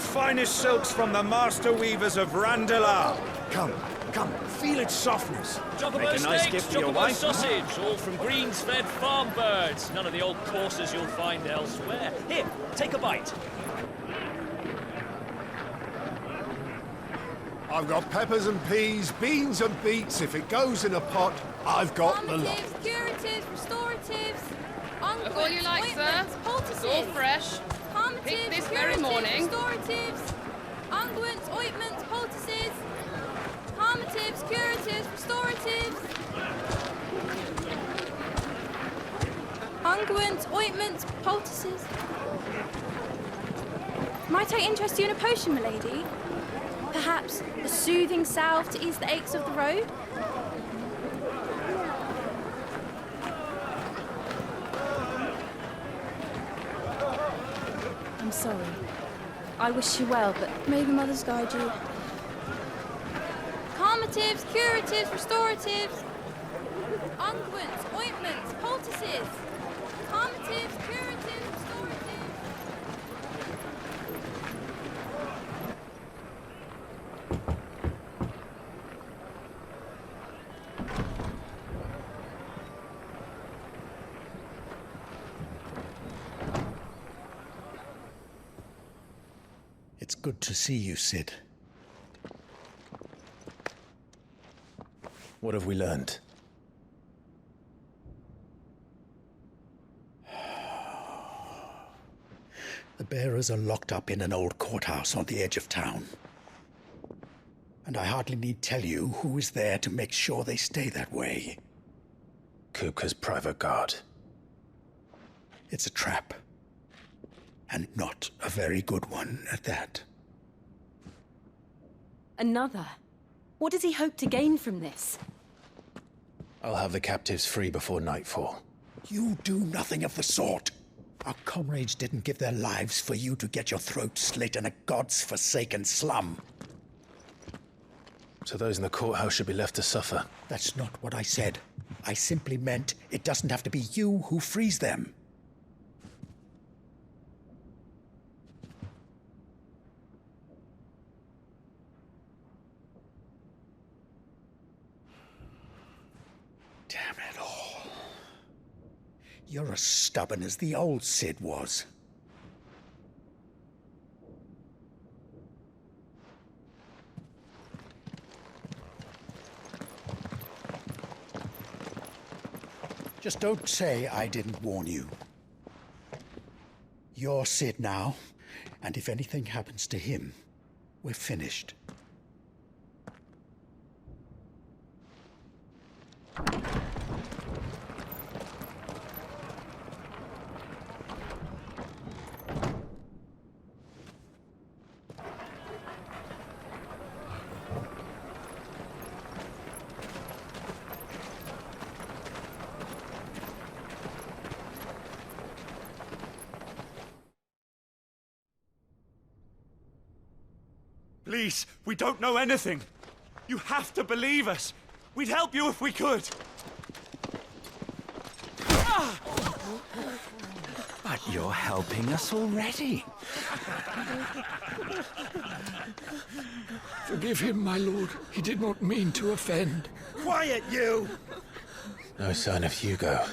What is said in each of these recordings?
finest silks from the master weavers of Randalar. Come, feel its softness. Chocobo Make a nice steaks, gift for your chocobo wife. sausage, all from greens-fed farm birds. None of the old courses you'll find elsewhere. Here, take a bite. I've got peppers and peas, beans and beets. If it goes in a pot, I've got the lot. Calmatives, curatives, restoratives, Look all you like, sir. It's all fresh. Picked this very morning. Restoratives, unguents, ointments, poultices, calmatives, curatives, restoratives, unguents, ointments, poultices. Might I interest you in a potion, milady? Perhaps a soothing salve to ease the aches of the road? I'm sorry. I wish you well, but may the mothers guide you. Calmatives, curatives, restoratives, unguents, ointments, poultices. Calmatives, curatives, restoratives. It's good to see you, Sid. What have we learned? The bearers are locked up in an old courthouse on the edge of town. And I hardly need tell you who is there to make sure they stay that way. Kupka's private guard. It's a trap. And not a very good one at that. Another? What does he hope to gain from this? I'll have the captives free before nightfall. You do nothing of the sort. Our comrades didn't give their lives for you to get your throat slit in a god's forsaken slum. So those in the courthouse should be left to suffer. That's not what I said. I simply meant it doesn't have to be you who frees them. Damn it all. You're as stubborn as the old Sid was. Just don't say I didn't warn you. You're Sid now, and if anything happens to him, we're finished. Please, we don't know anything. You have to believe us. We'd help you if we could. But you're helping us already. Forgive him, my lord. He did not mean to offend. Quiet, you! No sign of Hugo.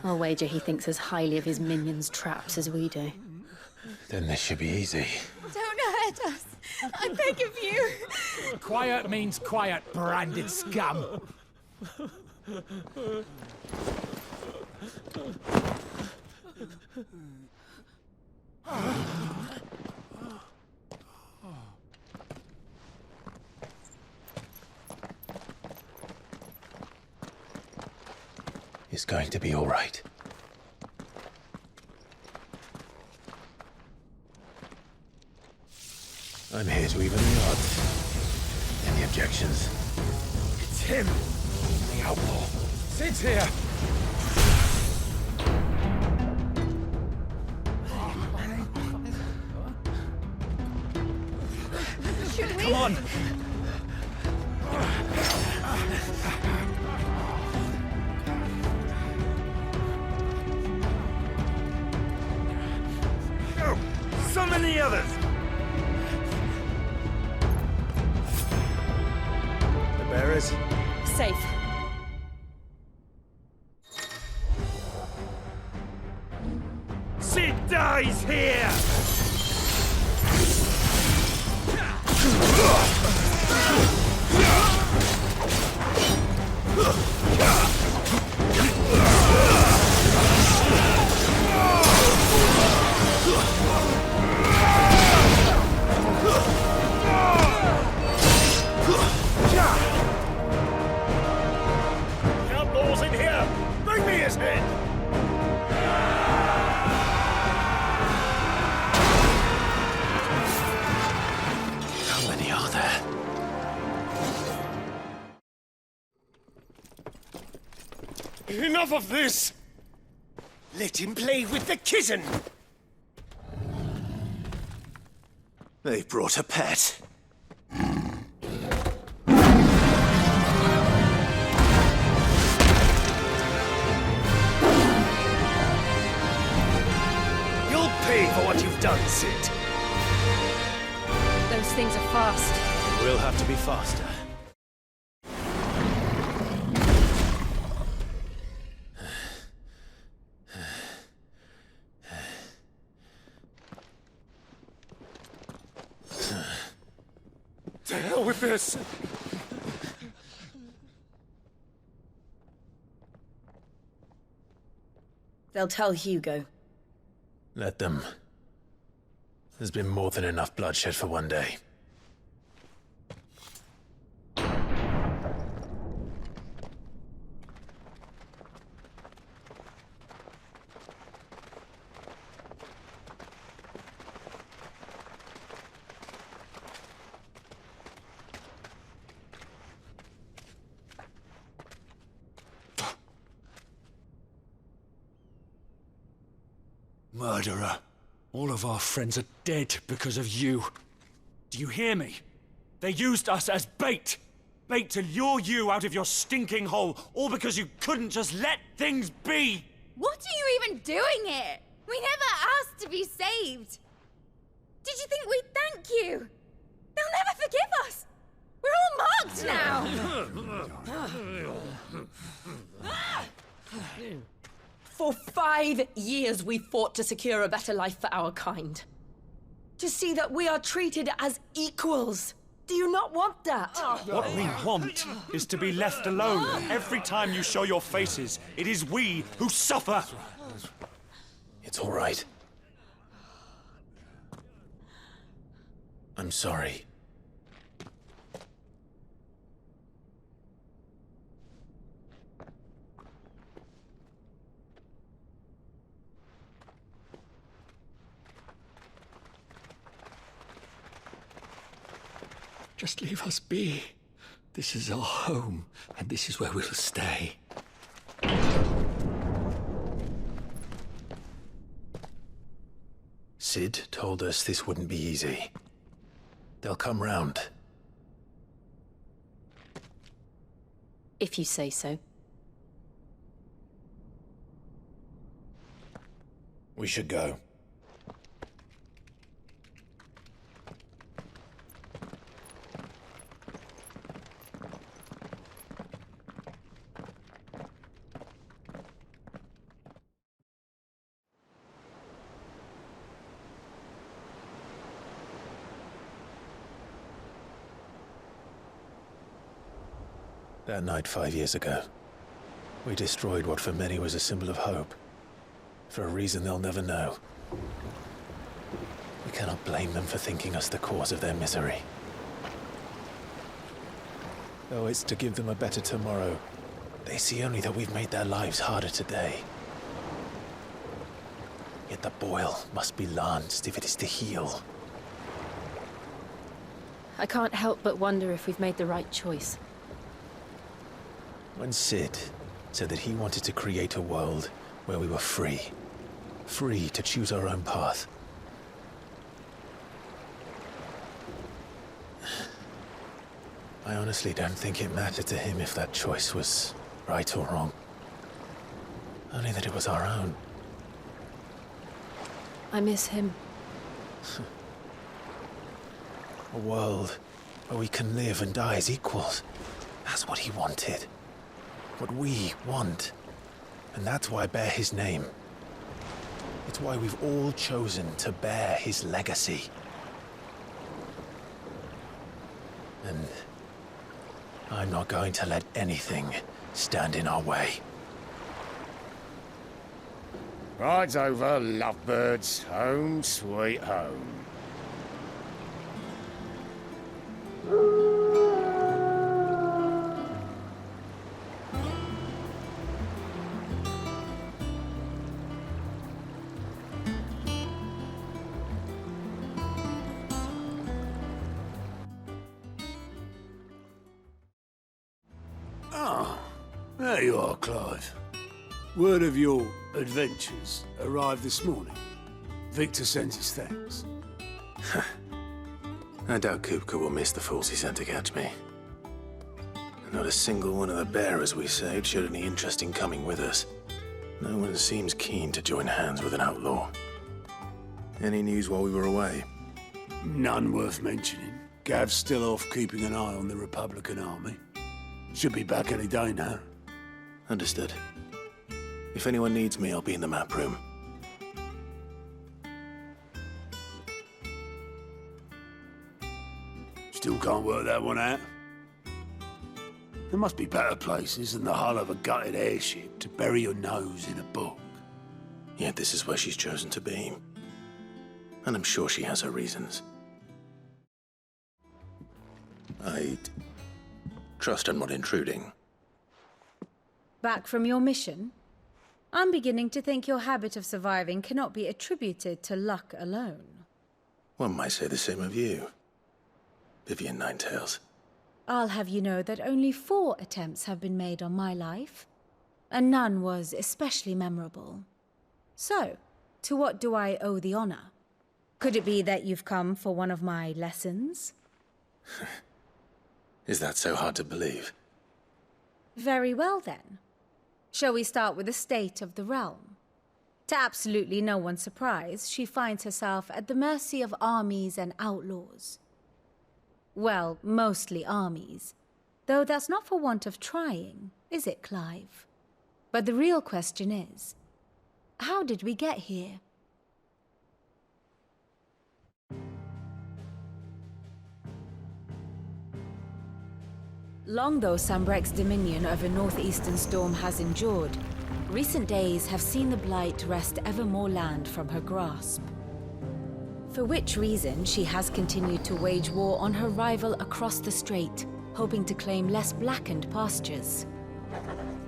I'll wager he thinks as highly of his minions' traps as we do. Then this should be easy. Don't hurt us. I beg of you. Quiet means quiet, branded scum. It's going to be all right. I'm here to even the odds. Any objections? It's him! The outlaw. Sid's here. Should we? Come on! so many others! The bearers? Safe. Sid dies here! Outlaws in here! Bring me his head! How many are there? Enough of this! Let him play with the kitten! They brought a pet. You'll pay for what you've done, Sid. Those things are fast. We'll have to be faster. To hell with this! They'll tell Hugo. Let them. There's been more than enough bloodshed for one day. Murderer. All of our friends are dead because of you. Do you hear me? They used us as bait. Bait to lure you out of your stinking hole, all because you couldn't just let things be. What are you even doing here? We never asked to be saved. Did you think we'd thank you? They'll never forgive us. We're all marked now. For 5 years we fought to secure a better life for our kind. To see that we are treated as equals. Do you not want that? What we want is to be left alone. Every time you show your faces, it is we who suffer. It's all right. I'm sorry. Just leave us be. This is our home, and this is where we'll stay. Sid told us this wouldn't be easy. They'll come round. If you say so. We should go. That night 5 years ago, we destroyed what for many was a symbol of hope. For a reason they'll never know. We cannot blame them for thinking us the cause of their misery. Though it's to give them a better tomorrow, they see only that we've made their lives harder today. Yet the boil must be lanced if it is to heal. I can't help but wonder if we've made the right choice. When Sid said that he wanted to create a world where we were free. Free to choose our own path. I honestly don't think it mattered to him if that choice was right or wrong. Only that it was our own. I miss him. A world where we can live and die as equals. That's what he wanted. What we want. And that's why I bear his name. It's why we've all chosen to bear his legacy. And I'm not going to let anything stand in our way. Ride's over, lovebirds. Home sweet home. There you are, Clive. Word of your adventures arrived this morning. Victor sends his thanks. I doubt Kupka will miss the fools he sent to catch me. Not a single one of the bearers we saved showed any interest in coming with us. No one seems keen to join hands with an outlaw. Any news while we were away? None worth mentioning. Gav's still off keeping an eye on the Republican army. Should be back any day now. Understood. If anyone needs me, I'll be in the map room. Still can't work that one out. There must be better places than the hull of a gutted airship to bury your nose in a book. Yet this is where she's chosen to be. And I'm sure she has her reasons. I trust I'm not intruding. Back from your mission? I'm beginning to think your habit of surviving cannot be attributed to luck alone. One might say the same of you, Vivian Ninetails. I'll have you know that only 4 attempts have been made on my life, and none was especially memorable. So, to what do I owe the honor? Could it be that you've come for one of my lessons? Is that so hard to believe? Very well, then. Shall we start with the state of the realm? To absolutely no one's surprise, she finds herself at the mercy of armies and outlaws. Well, mostly armies. Though that's not for want of trying, is it, Clive? But the real question is, how did we get here? Long though Sambrek's dominion over northeastern storm has endured, recent days have seen the Blight wrest ever more land from her grasp. For which reason she has continued to wage war on her rival across the strait, hoping to claim less blackened pastures.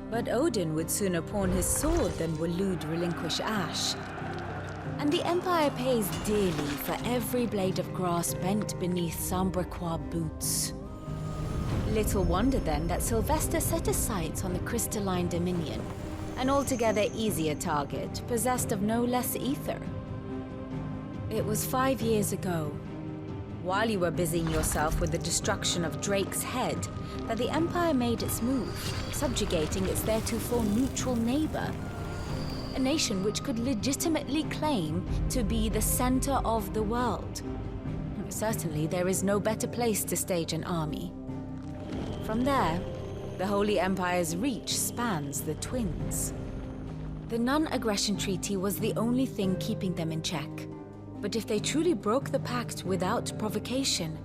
But Odin would sooner pawn his sword than Waloed relinquish Ash. And the Empire pays dearly for every blade of grass bent beneath Sambrequois boots. Little wonder then that Sylvester set his sights on the crystalline dominion, an altogether easier target, possessed of no less ether. It was 5 years ago, while you were busying yourself with the destruction of Drake's head, that the Empire made its move, subjugating its theretofore neutral neighbor. A nation which could legitimately claim to be the center of the world. Certainly, there is no better place to stage an army. From there, the Holy Empire's reach spans the Twins. The non-aggression treaty was the only thing keeping them in check. But if they truly broke the pact without provocation,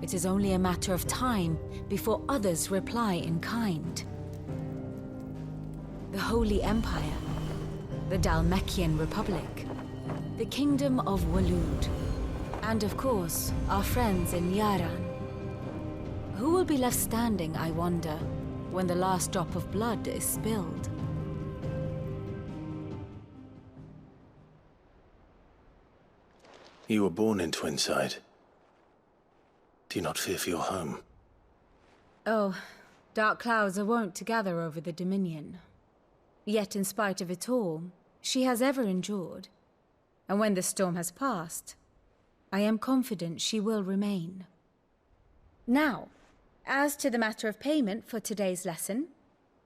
it is only a matter of time before others reply in kind. The Holy Empire, the Dhalmekian Republic, the Kingdom of Waloed, and of course, our friends in Yaran. Who will be left standing, I wonder, when the last drop of blood is spilled? You were born in Twinside. Do you not fear for your home? Oh, dark clouds are wont to gather over the Dominion. Yet in spite of it all, she has ever endured. And when the storm has passed, I am confident she will remain. Now, as to the matter of payment for today's lesson,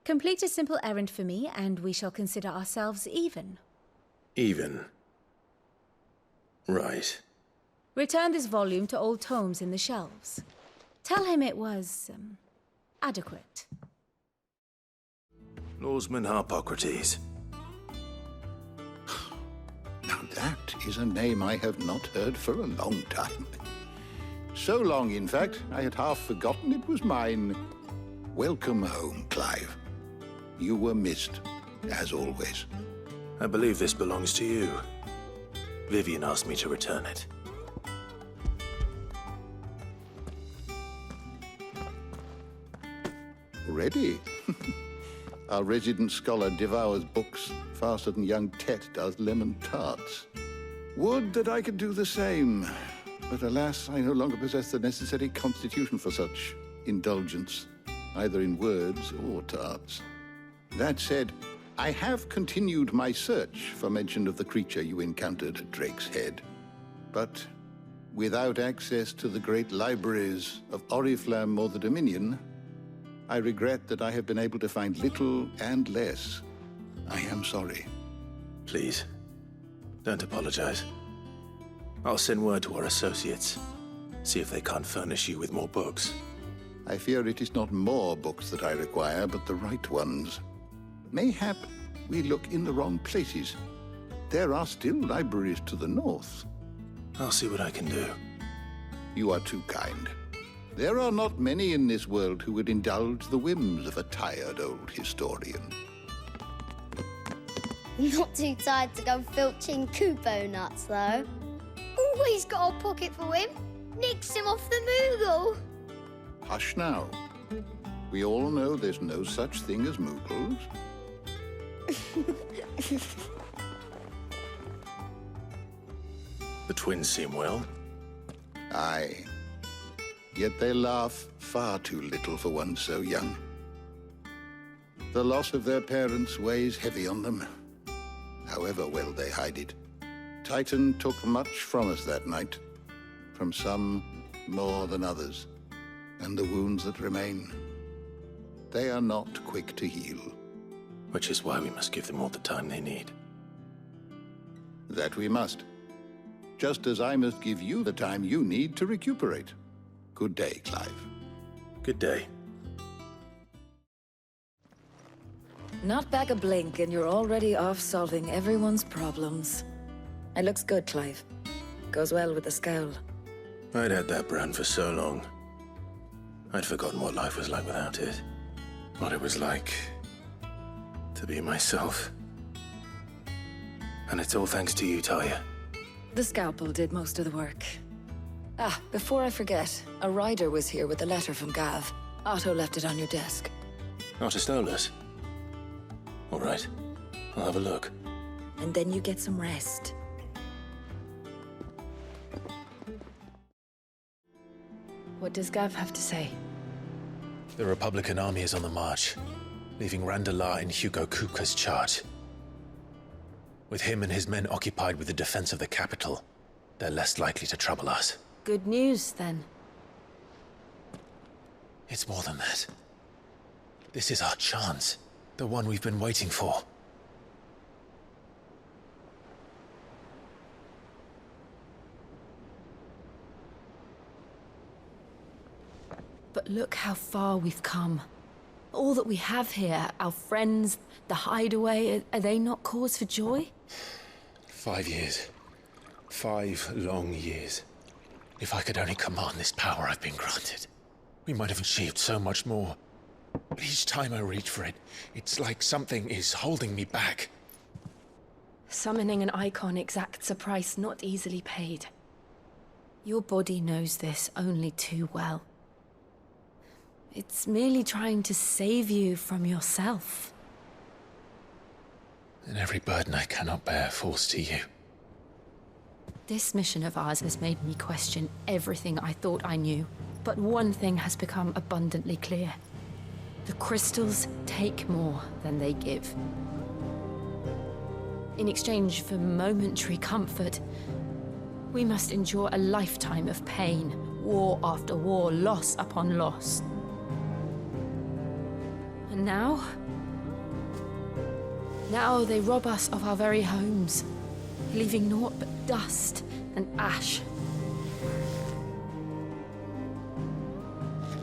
complete a simple errand for me and we shall consider ourselves even. Even? Right. Return this volume to old tomes in the shelves. Tell him it was, adequate. Lawsman Harpocrates. Now that is a name I have not heard for a long time. So long, in fact, I had half forgotten it was mine. Welcome home, Clive. You were missed, as always. I believe this belongs to you. Vivian asked me to return it. Ready? Our resident scholar devours books faster than young Tet does lemon tarts. Would that I could do the same. But alas, I no longer possess the necessary constitution for such indulgence, either in words or tarts. That said, I have continued my search for mention of the creature you encountered at Drake's Head. But without access to the great libraries of Oriflamme or the Dominion, I regret that I have been able to find little and less. I am sorry. Please, don't apologize. I'll send word to our associates. See if they can't furnish you with more books. I fear it is not more books that I require, but the right ones. Mayhap we look in the wrong places. There are still libraries to the north. I'll see what I can do. You are too kind. There are not many in this world who would indulge the whims of a tired old historian. Not too tired to go filching Kupo nuts, though. Always got a pocket for him. Nicks him off the Moogle. Hush now. We all know there's no such thing as Moogles. The twins seem well. Aye. Yet they laugh far too little for one so young. The loss of their parents weighs heavy on them, however well they hide it. Titan took much from us that night, from some more than others, and the wounds that remain, they are not quick to heal. Which is why we must give them all the time they need. That we must. Just as I must give you the time you need to recuperate. Good day, Clive. Good day. Not back a blink and you're already off solving everyone's problems. It looks good, Clive. Goes well with the scowl. I'd had that brand for so long. I'd forgotten what life was like without it. What it was like to be myself. And it's all thanks to you, Talia. The scalpel did most of the work. Ah, before I forget, a rider was here with a letter from Gav. Otto left it on your desk. Otto stole us. All right, I'll have a look. And then you get some rest. What does Gav have to say? The Republican army is on the march, leaving Randalar in Hugo Kuka's charge. With him and his men occupied with the defense of the capital, they're less likely to trouble us. Good news, then. It's more than that. This is our chance. The one we've been waiting for. But look how far we've come. All that we have here, our friends, the hideaway, are they not cause for joy? 5 years. 5 long years. If I could only command this power I've been granted, we might have achieved so much more. But each time I reach for it, it's like something is holding me back. Summoning an icon exacts a price not easily paid. Your body knows this only too well. It's merely trying to save you from yourself. And every burden I cannot bear falls to you. This mission of ours has made me question everything I thought I knew. But one thing has become abundantly clear. The crystals take more than they give. In exchange for momentary comfort, we must endure a lifetime of pain, war after war, loss upon loss. And now they rob us of our very homes, leaving naught but dust and ash.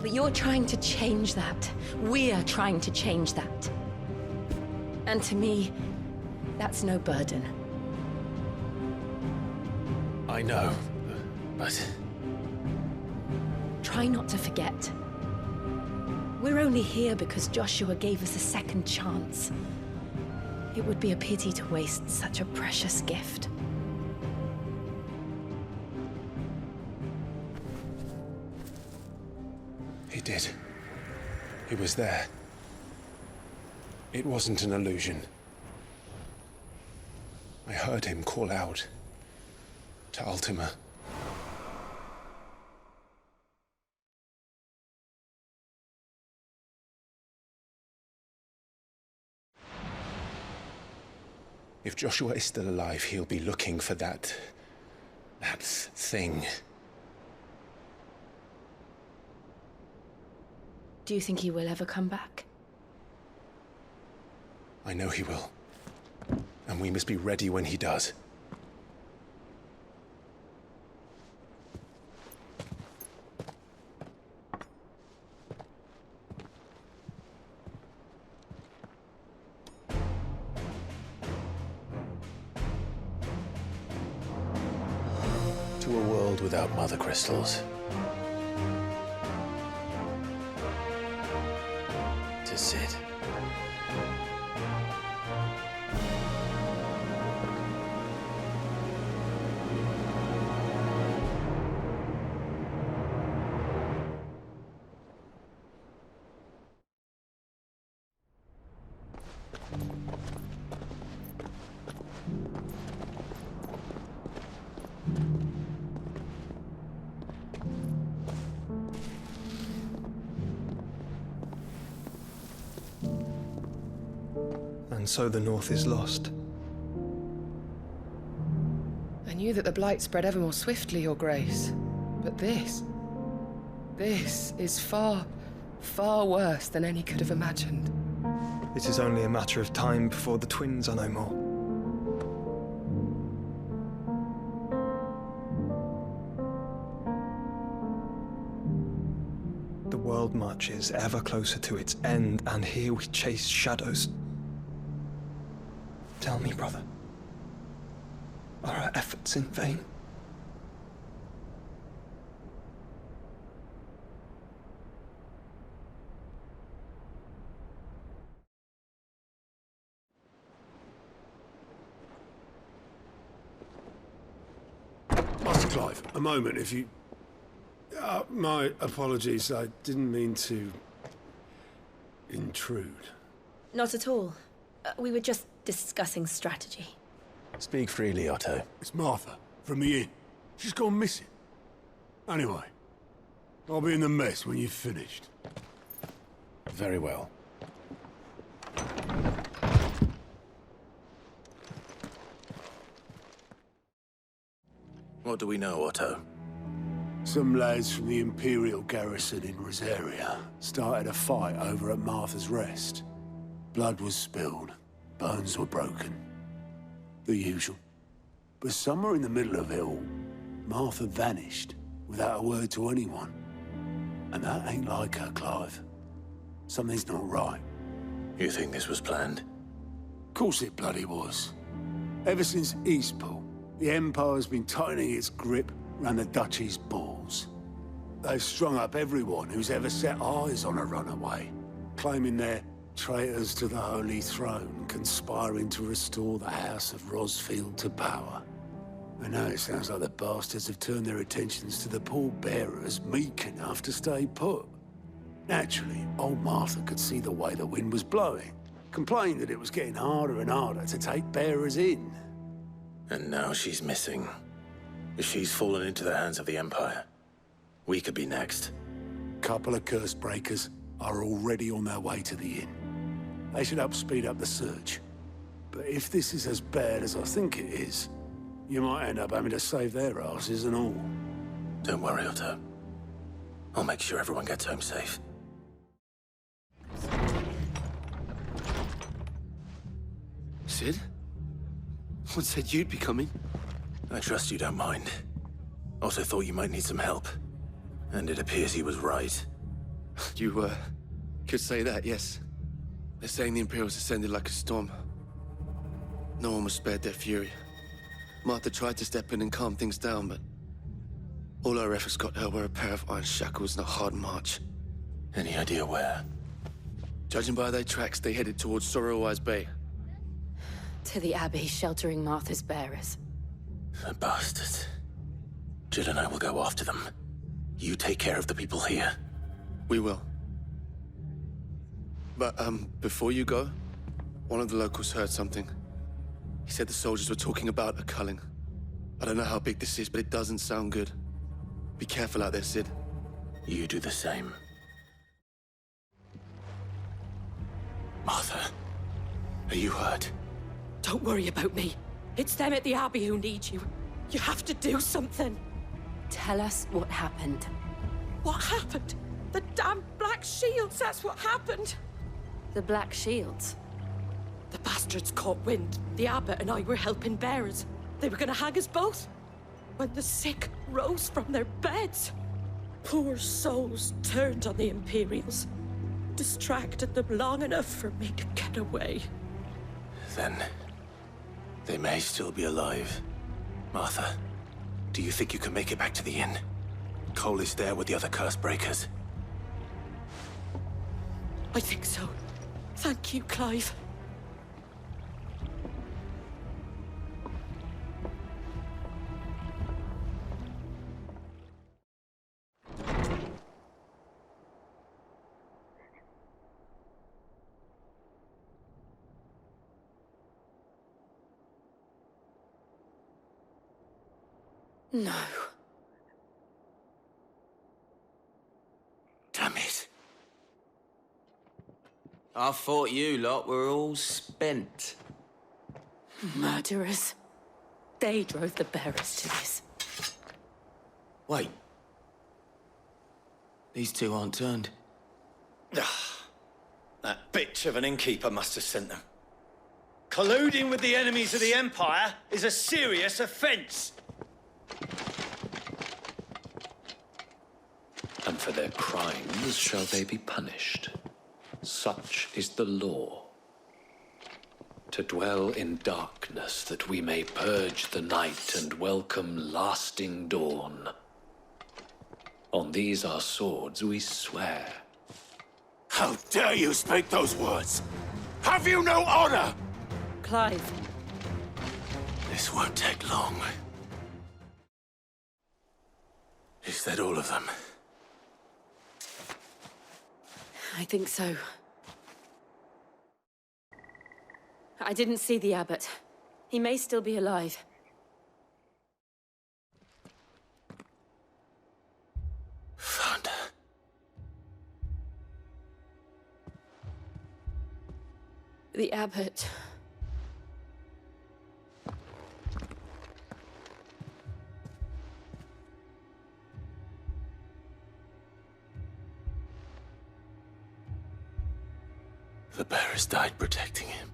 But you're trying to change that. We're trying to change that. And to me, that's no burden. I know, but... Try not to forget. We're only here because Joshua gave us a second chance. It would be a pity to waste such a precious gift. He did. He was there. It wasn't an illusion. I heard him call out to Ultima. If Joshua is still alive, he'll be looking for that thing. Do you think he will ever come back? I know he will. And we must be ready when he does. To a world without mother crystals. To Sid. And so the North is lost. I knew that the Blight spread ever more swiftly, Your Grace. But this is far, far worse than any could have imagined. It is only a matter of time before the twins are no more. The world marches ever closer to its end, and here we chase shadows. Tell me, brother, are our efforts in vain? Master Clive, a moment, if you... my apologies, I didn't mean to... intrude. Not at all. We were just discussing strategy. Speak freely, Otto. It's Martha, from the inn. She's gone missing. Anyway, I'll be in the mess when you've finished. Very well. What do we know, Otto? Some lads from the Imperial garrison in Rosaria started a fight over at Martha's Rest. Blood was spilled, bones were broken. The usual. But somewhere in the middle of it all, Martha vanished without a word to anyone. And that ain't like her, Clive. Something's not right. You think this was planned? Of course it bloody was. Ever since Eastpool, the Empire's been tightening its grip around the Duchy's balls. They've strung up everyone who's ever set eyes on a runaway, claiming they're traitors to the Holy Throne, conspiring to restore the House of Rosfield to power. And now it sounds like the bastards have turned their attentions to the pallbearers meek enough to stay put. Naturally, old Martha could see the way the wind was blowing, complained that it was getting harder and harder to take bearers in. And now she's missing. If she's fallen into the hands of the Empire, we could be next. Couple of curse breakers are already on their way to the inn. They should help speed up the search. But if this is as bad as I think it is, you might end up having to save their asses and all. Don't worry, Otto. I'll make sure everyone gets home safe. Sid? What said you'd be coming? I trust you don't mind. Also thought you might need some help. And it appears he was right. You, could say that, yes. They're saying the Imperials descended like a storm. No one was spared their fury. Martha tried to step in and calm things down, but all our efforts got her were a pair of iron shackles and a hard march. Any idea where? Judging by their tracks, they headed towards Sorrowwise Bay. To the Abbey, sheltering Martha's bearers. The bastards. Jill and I will go after them. You take care of the people here. We will. But, before you go, one of the locals heard something. He said the soldiers were talking about a culling. I don't know how big this is, but it doesn't sound good. Be careful out there, Sid. You do the same. Martha, are you hurt? Don't worry about me. It's them at the Abbey who need you. You have to do something. Tell us what happened. What happened? The damn Black Shields, that's what happened. The Black Shields? The bastards caught wind. The Abbot and I were helping bearers. They were gonna hang us both. When the sick rose from their beds, poor souls turned on the Imperials. Distracted them long enough for me to get away. Then, they may still be alive. Martha, do you think you can make it back to the inn? Cole is there with the other curse breakers. I think so. Thank you, Clive. No. Damn it. I thought you lot were all spent. Murderers. They drove the bearers to this. Wait. These two aren't turned. That bitch of an innkeeper must have sent them. Colluding with the enemies of the Empire is a serious offense. And for their crimes shall they be punished. Such is the law. To dwell in darkness that we may purge the night and welcome lasting dawn. On these our swords we swear. How dare you speak those words? Have you no honor? Clive. This won't take long. Is that all of them? I think so. I didn't see the Abbot. He may still be alive. Found her. The Abbot. The bearers died protecting him.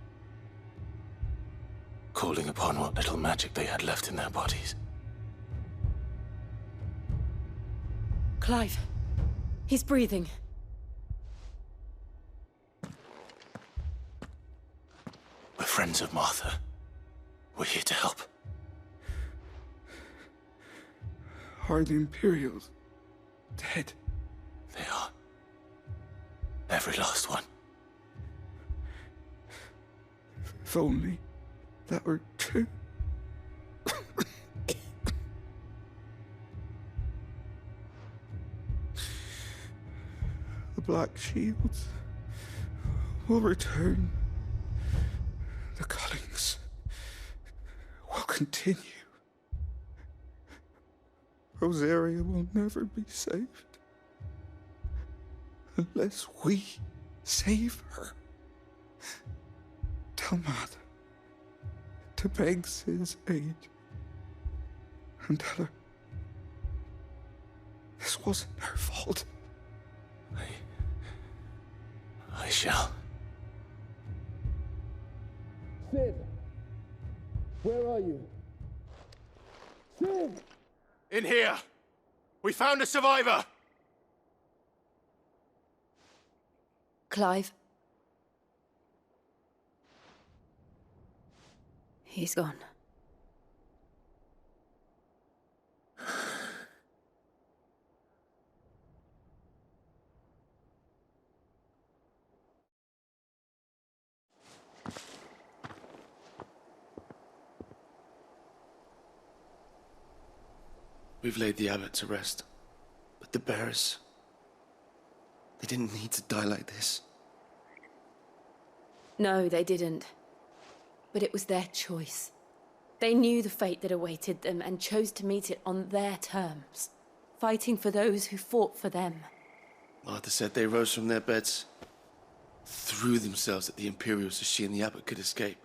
Calling upon what little magic they had left in their bodies. Clive. He's breathing. We're friends of Martha. We're here to help. Are the Imperials dead? They are. Every last one. If only that were true. The Black Shields will return. The cullings will continue. Rosaria will never be saved unless we save her. Tell Martha to beg Sid's aid and tell her this wasn't her fault. I shall. Sid, where are you? In here! We found a survivor! Clive. He's gone. We've laid the abbot to rest. But the bearers... they didn't need to die like this. No, they didn't. But it was their choice. They knew the fate that awaited them and chose to meet it on their terms, fighting for those who fought for them. Martha said they rose from their beds, threw themselves at the Imperials so she and the abbot could escape.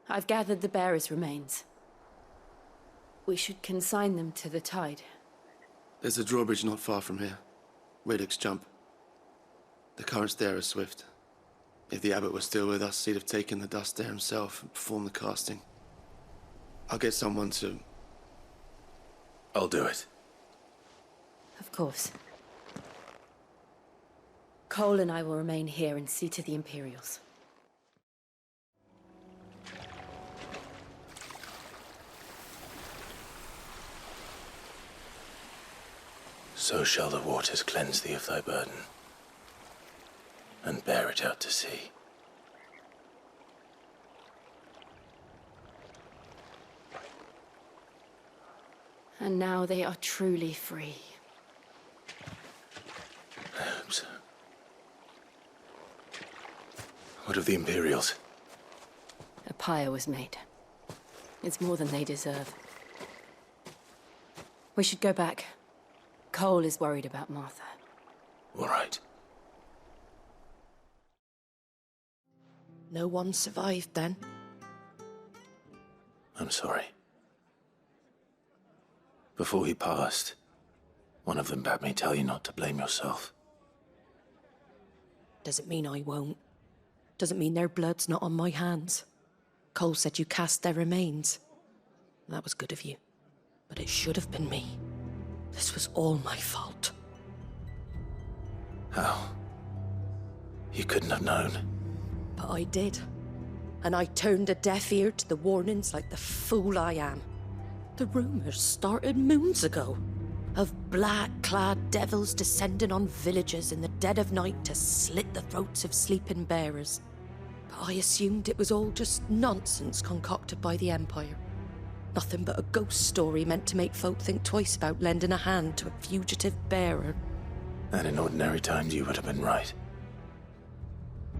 I've gathered the bearers' remains. We should consign them to the tide. There's a drawbridge not far from here. Radix Jump. The currents there are swift. If the abbot was still with us, he'd have taken the dust there himself and performed the casting. I'll get someone to... I'll do it. Of course. Cole and I will remain here and see to the Imperials. So shall the waters cleanse thee of thy burden, and bear it out to sea. And now they are truly free. I hope so. What of the Imperials? A pyre was made. It's more than they deserve. We should go back. Cole is worried about Martha. All right. No one survived then? I'm sorry. Before he passed, one of them bade me tell you not to blame yourself. Doesn't mean I won't. Doesn't mean their blood's not on my hands. Cole said you cast their remains. That was good of you. But it should have been me. This was all my fault. How? You couldn't have known. But I did. And I turned a deaf ear to the warnings like the fool I am. The rumors started moons ago. Of black-clad devils descending on villages in the dead of night to slit the throats of sleeping bearers. But I assumed it was all just nonsense concocted by the Empire. Nothing but a ghost story meant to make folk think twice about lending a hand to a fugitive bearer. And in ordinary times you would have been right.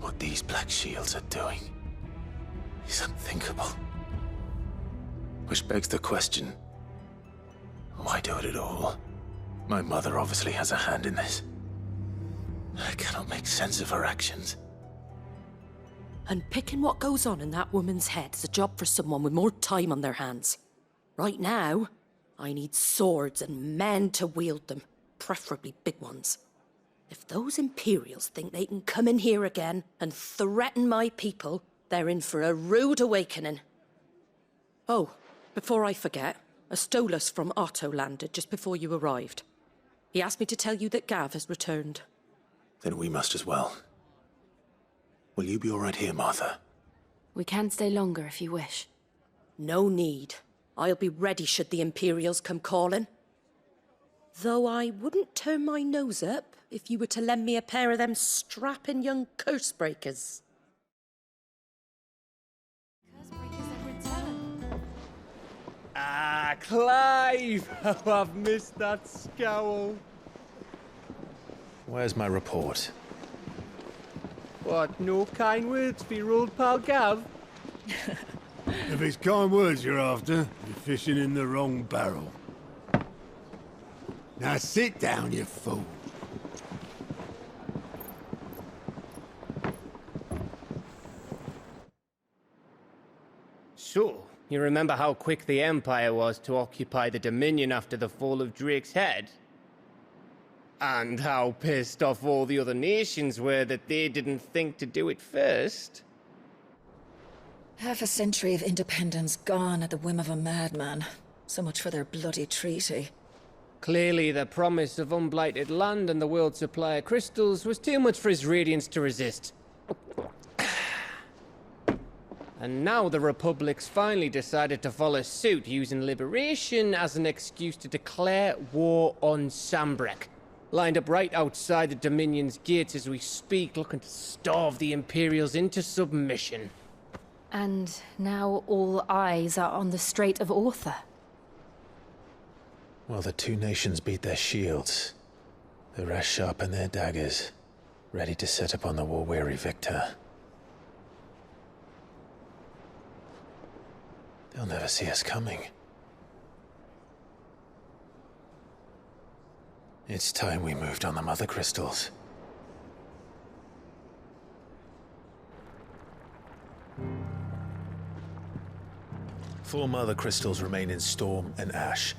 What these Black Shields are doing is unthinkable. Which begs the question, why do it at all? My mother obviously has a hand in this. I cannot make sense of her actions. And picking what goes on in that woman's head is a job for someone with more time on their hands. Right now, I need swords and men to wield them, preferably big ones. If those Imperials think they can come in here again and threaten my people, they're in for a rude awakening. Oh, before I forget, a Stolas from Otto landed just before you arrived. He asked me to tell you that Gav has returned. Then we must as well. Will you be all right here, Martha? We can stay longer if you wish. No need. I'll be ready should the Imperials come calling. Though I wouldn't turn my nose up if you were to lend me a pair of them strapping young curse-breakers. Ah, Clive! Oh, I've missed that scowl. Where's my report? What, no kind words for your old pal Gav? If it's kind words you're after, you're fishing in the wrong barrel. Now sit down, you fool. So, you remember how quick the Empire was to occupy the Dominion after the fall of Drake's head? And how pissed off all the other nations were that they didn't think to do it first? Half a century of independence gone at the whim of a madman. So much for their bloody treaty. Clearly, the promise of unblighted land and the world's supply of crystals was too much for his radiance to resist. And now the Republic's finally decided to follow suit, using liberation as an excuse to declare war on Sambrek. Lined up right outside the Dominion's gates as we speak, looking to starve the Imperials into submission. And now all eyes are on the Strait of Author. While the two nations beat their shields, the rest sharpen their daggers, ready to set upon the war-weary victor. They'll never see us coming. It's time we moved on the Mother Crystals. Four Mother Crystals remain in Storm and Ash.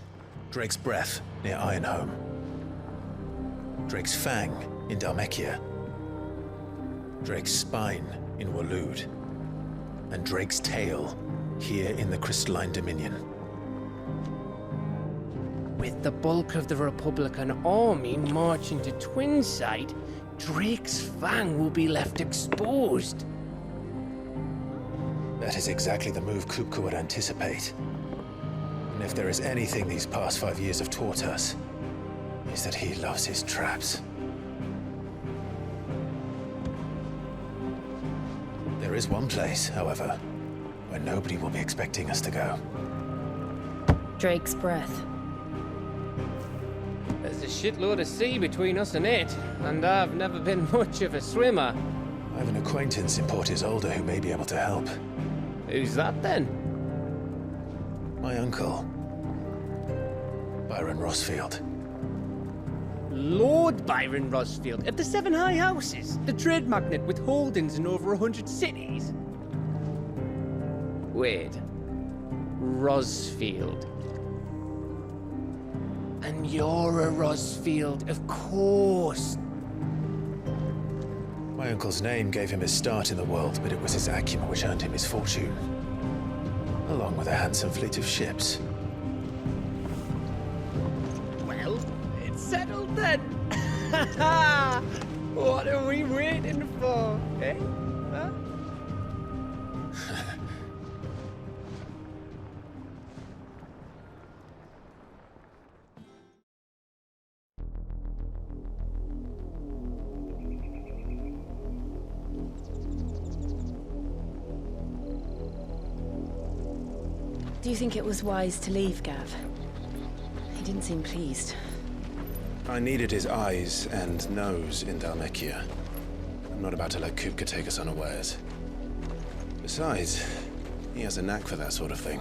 Drake's Breath near Ironhome. Drake's Fang in Dhalmekia. Drake's Spine in Waloed. And Drake's Tail here in the Crystalline Dominion. With the bulk of the Republican army marching to Twinside, Drake's Fang will be left exposed. That is exactly the move Kupka would anticipate. And if there is anything these past 5 years have taught us, is that he loves his traps. There is one place, however, where nobody will be expecting us to go. Drake's Breath. There's a shitload of sea between us and it, and I've never been much of a swimmer. I have an acquaintance in Port Isolde who may be able to help. Who's that then? My uncle, Byron Rossfield. Lord Byron Rossfield of the Seven High Houses, the trade magnate with holdings in over 100 cities. Wait, Rossfield. And you're a Rossfield, of course. My uncle's name gave him his start in the world, but it was his acumen which earned him his fortune, along with a handsome fleet of ships. Well, it's settled then. What are we waiting for, eh? Huh? Do you think it was wise to leave, Gav? He didn't seem pleased. I needed his eyes and nose in Dhalmekia. I'm not about to let Kupka take us unawares. Besides, he has a knack for that sort of thing.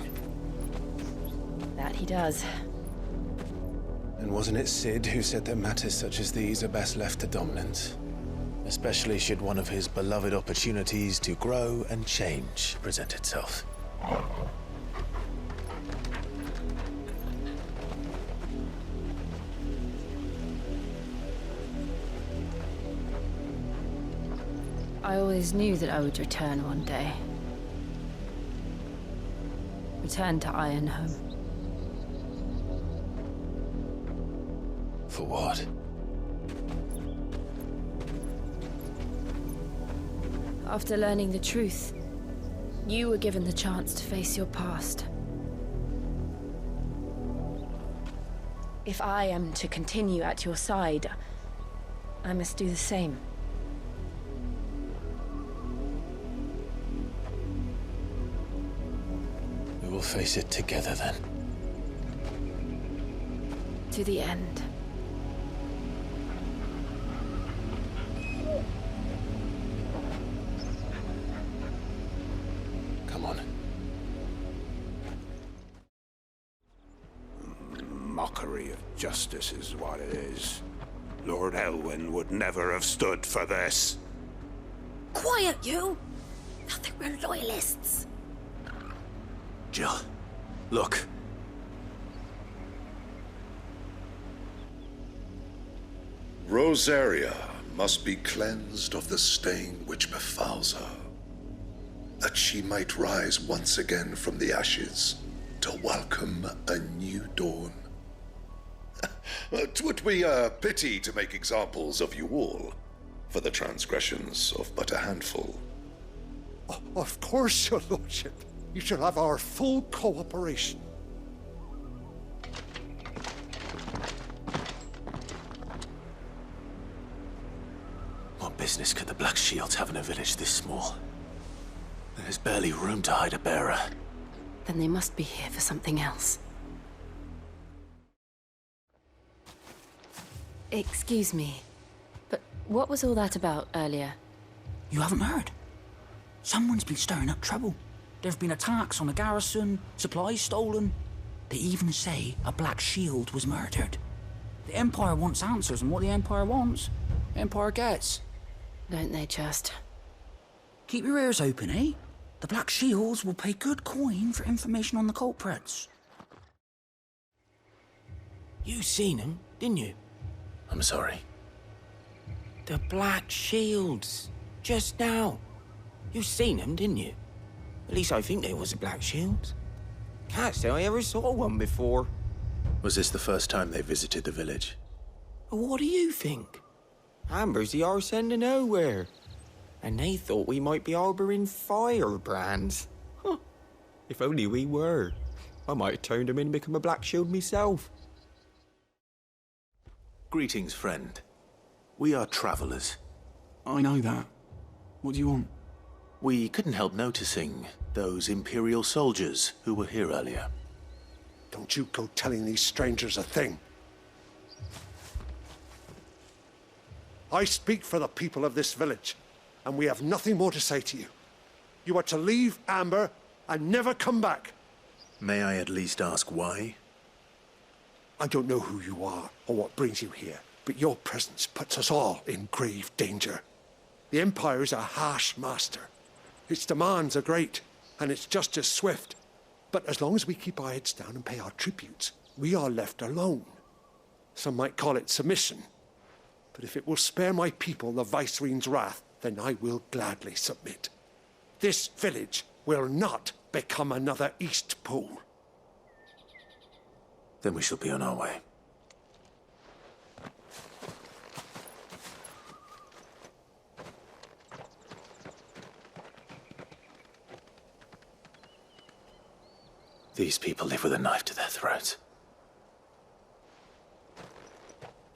That he does. And wasn't it Sid who said that matters such as these are best left to dominance? Especially should one of his beloved opportunities to grow and change present itself. I always knew that I would return one day. Return to Ironhome. For what? After learning the truth, you were given the chance to face your past. If I am to continue at your side, I must do the same. We will face it together then. To the end. Come on. Mockery of justice is what it is. Lord Elwyn would never have stood for this. Quiet, you! Thought they were loyalists. Jill, look. Rosaria must be cleansed of the stain which befouls her. that she might rise once again from the ashes to welcome a new dawn. 'Twould be a pity to make examples of you all, for the transgressions of but a handful. Of course, your lordship. You shall have our full cooperation. What business could the Black Shields have in a village this small? There's barely room to hide a bearer. Then they must be here for something else. Excuse me, but what was all that about earlier? You haven't heard? Someone's been stirring up trouble. There've been attacks on the garrison, supplies stolen. They even say a Black Shield was murdered. The Empire wants answers, and what the Empire wants, the Empire gets. Don't they just? Keep your ears open, eh? The Black Shields will pay good coin for information on the culprits. You seen him, didn't you? I'm sorry. The Black Shields. Just now. You seen them, didn't you? At least I think there was a Black Shield. Can't say I ever saw one before. Was this the first time they visited the village? What do you think? Amber's the arse end of nowhere. And they thought we might be harbouring firebrands. Huh. If only we were. I might have turned them in and become a Black Shield myself. Greetings, friend. We are travelers. I know that. What do you want? We couldn't help noticing those Imperial soldiers who were here earlier. Don't you go telling these strangers a thing. I speak for the people of this village, and we have nothing more to say to you. You are to leave Amber and never come back. May I at least ask why? I don't know who you are or what brings you here, but your presence puts us all in grave danger. The Empire is a harsh master. Its demands are great, and its justice swift. But as long as we keep our heads down and pay our tributes, we are left alone. Some might call it submission. But if it will spare my people the Viceroy's wrath, then I will gladly submit. This village will not become another Eastpool. Then we shall be on our way. These people live with a knife to their throats.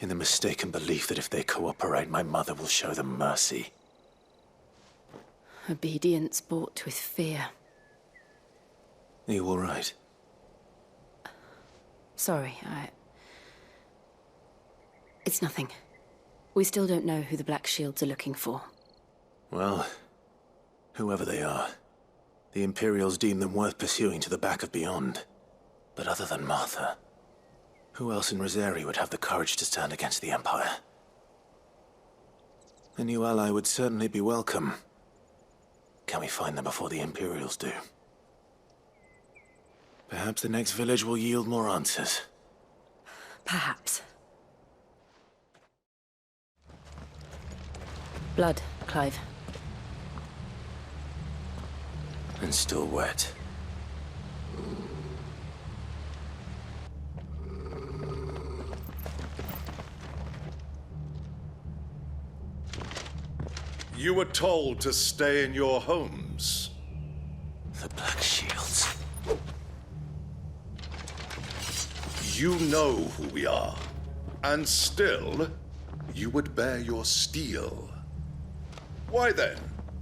In the mistaken belief that if they cooperate, my mother will show them mercy. Obedience bought with fear. Are you all right? Sorry, It's nothing. We still don't know who the Black Shields are looking for. Well, whoever they are, the Imperials deem them worth pursuing to the back of beyond. But other than Martha, who else in Rosari would have the courage to stand against the Empire? A new ally would certainly be welcome. Can we find them before the Imperials do? Perhaps the next village will yield more answers. Perhaps. Blood, Clive. And still wet. You were told to stay in your homes. The Black Shields. You know who we are. And still, you would bear your steel. Why then?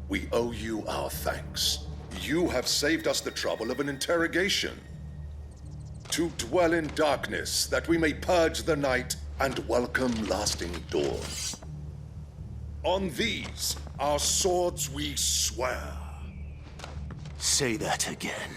We owe you our thanks. You have saved us the trouble of an interrogation. To dwell in darkness, that we may purge the night and welcome lasting dawn. On these, our swords we swear. Say that again.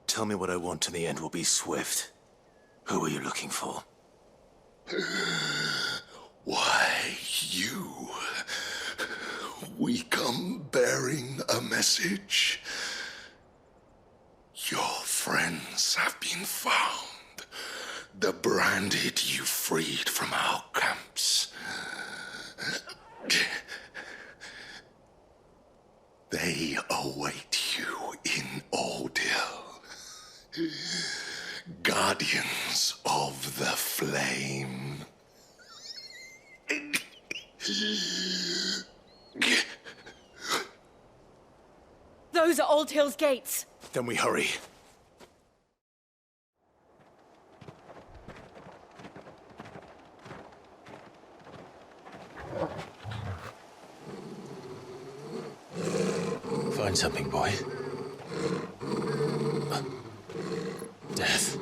Tell me what I want and the end will be swift. Who are you looking for? Why, you. We come bearing a message. Your friends have been found. The branded you freed from our camps. They await you in Ordil. Guardians of the Flame. Those are Old Hill's gates. Then we hurry. Find something, boy. Death.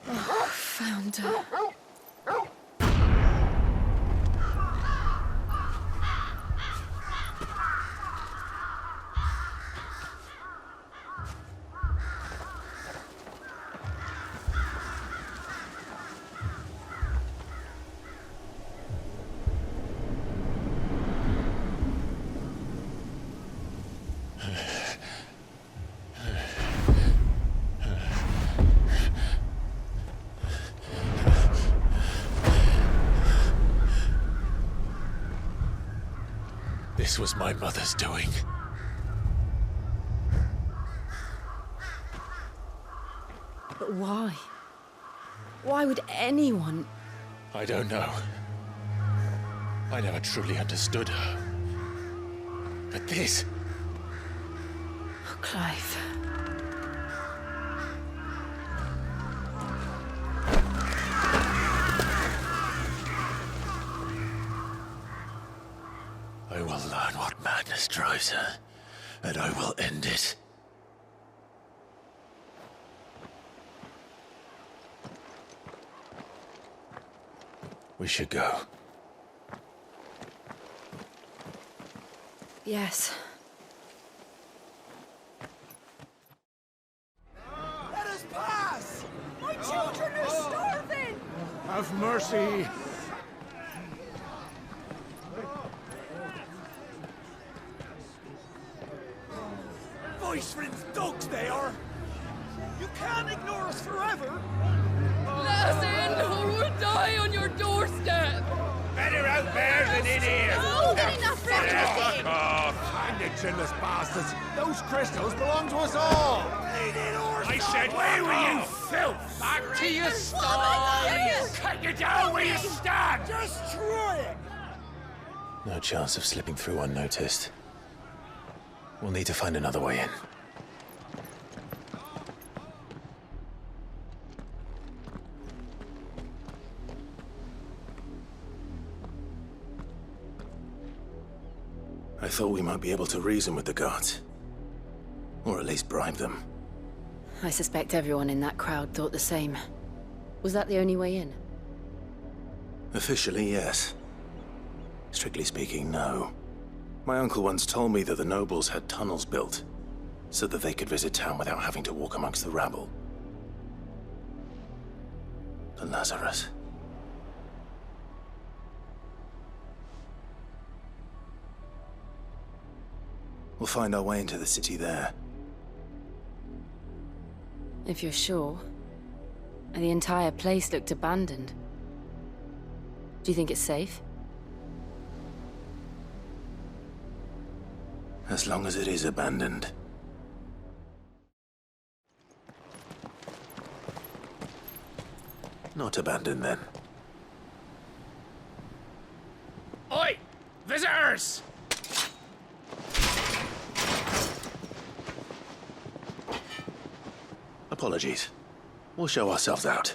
Oh, found her. This was my mother's doing. But why? Why would anyone... I don't know. I never truly understood her. But this... Oh, Clive. I will learn what madness drives her, and I will end it. We should go. Yes. Let us pass! My children are starving! Have mercy. Voice-rinsed dogs they are! You can't ignore us forever! Let us in, or we'll die on your doorstep! Better out there than in here! More than enough for everything! Fuck off! Hang the chinless bastards. Those crystals belong to us all. I said, away with you, filth! Back to your sties! Cut you down where you stand! Just try it! No chance of slipping through unnoticed. We'll need to find another way in. I thought we might be able to reason with the guards. Or at least bribe them. I suspect everyone in that crowd thought the same. Was that the only way in? Officially, yes. Strictly speaking, no. My uncle once told me that the nobles had tunnels built, so that they could visit town without having to walk amongst the rabble. The Lazarus. We'll find our way into the city there. If you're sure. The entire place looked abandoned. Do you think it's safe? As long as it is abandoned. Not abandoned, then. Oi! Visitors! Apologies. We'll show ourselves out.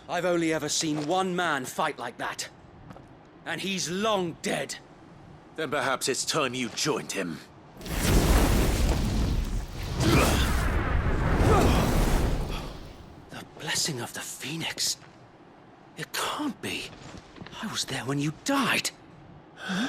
I've only ever seen one man fight like that. And he's long dead. Then perhaps it's time you joined him. Blessing of the Phoenix. It can't be. I was there when you died. Huh?